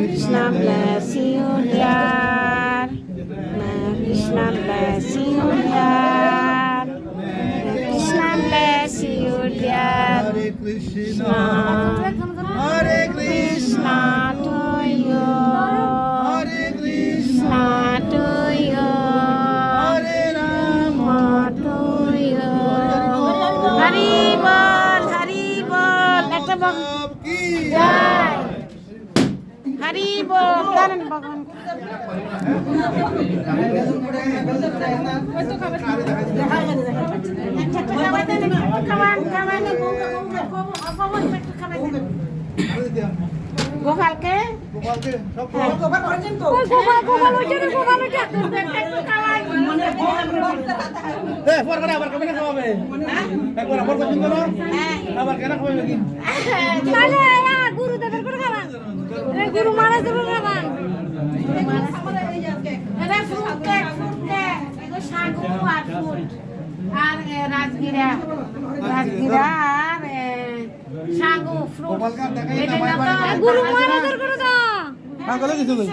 Krishna bless you, dear. Krishna bless you, dear. Krishna bless you, dear. Hare Krishna, Hare Krishna to you. Hare Krishna, Krishna to you. Hare Rama, To you. Hari bol, Hari bol. একটা বল। Sab ki জয়। হরি বল দাঁড়ান ভগবান গোপালকে গোপালকে সব পর করে আবার কেমন খাওয়াবে একবার আবার পছন্দ না আবার কেন খাওয়াবে কি গুরু দেবের করে খাবার গুরু মারা দেবে খাবার আর রাজগিরা রাজগিরা আর সাগু ফ্রুট গুরু মারা দেবে করে দাও হ্যাঁ গলে কিছু কই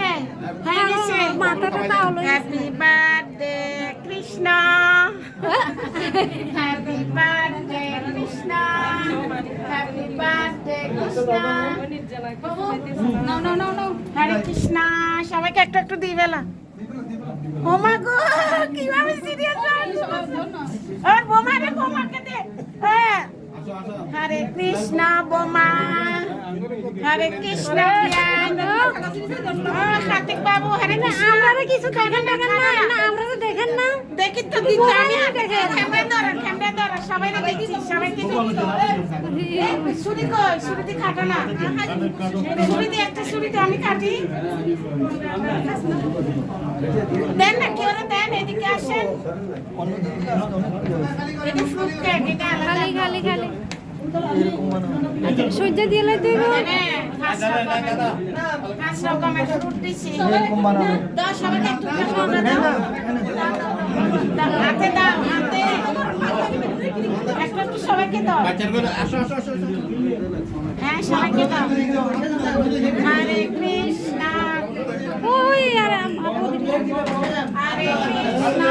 মাথাটা তাহলে happy birthday Krishna happy birthday Krishna happy birthday Krishna নো হরে কৃষ্ণ সবাইকে একটু একটু দিই বেলা ও মা গো কিভাবে সিরিয়াস আর বোমা রে বোমাকে দে হরে কৃষ্ণ বোমা হরে কৃষ্ণ কার্তিক বাবু হরে কৃষ্ণ আমরা কিছু দেখেন না আমরা তো দেখেন না দেখি তো দিতে আমি ক্যামেরা ধরা সবাই দেখছি সবাইকে ছুরি কই ছুরিতে কাটো না ছুরিতে একটা ছুরিতে আমি কাটি দেন না কি ওরা দেন এদিকে আসেন এটা ফ্রুট কেক এটা খালি খালি খালি সহ্য দিলে তুই পাঁচ রকমের ফ্রুট দিছি দাও সবাইকে একটু দাও হাতে দাও হাতে একটু সবাইকে দাও হ্যাঁ সবাইকে দাও হরে কৃষ্ণ ওই আর হরে কৃষ্ণ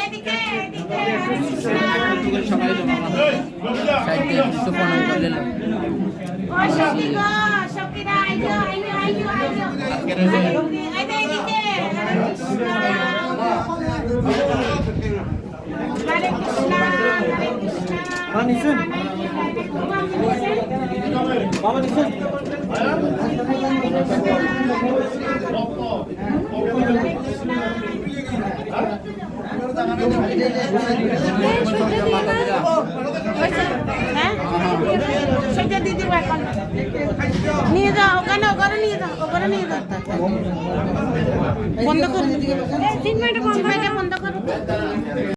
এদিকে এদিকে হরে কৃষ্ণ ও সখী গো সখীরা আইয়ো আইয়ো আইয়ো আইয়ো এদিকে হরে কৃষ্ণ হরে কৃষ্ণ হরে কৃষ্ণ নিছেন বাবা নিছেন সেটা দিদি নিয়ে যাও ওখানে ওখানে নিয়ে যাও ওখানে নিয়ে যাও বন্ধ করো 3 মিনিট বন্ধ করো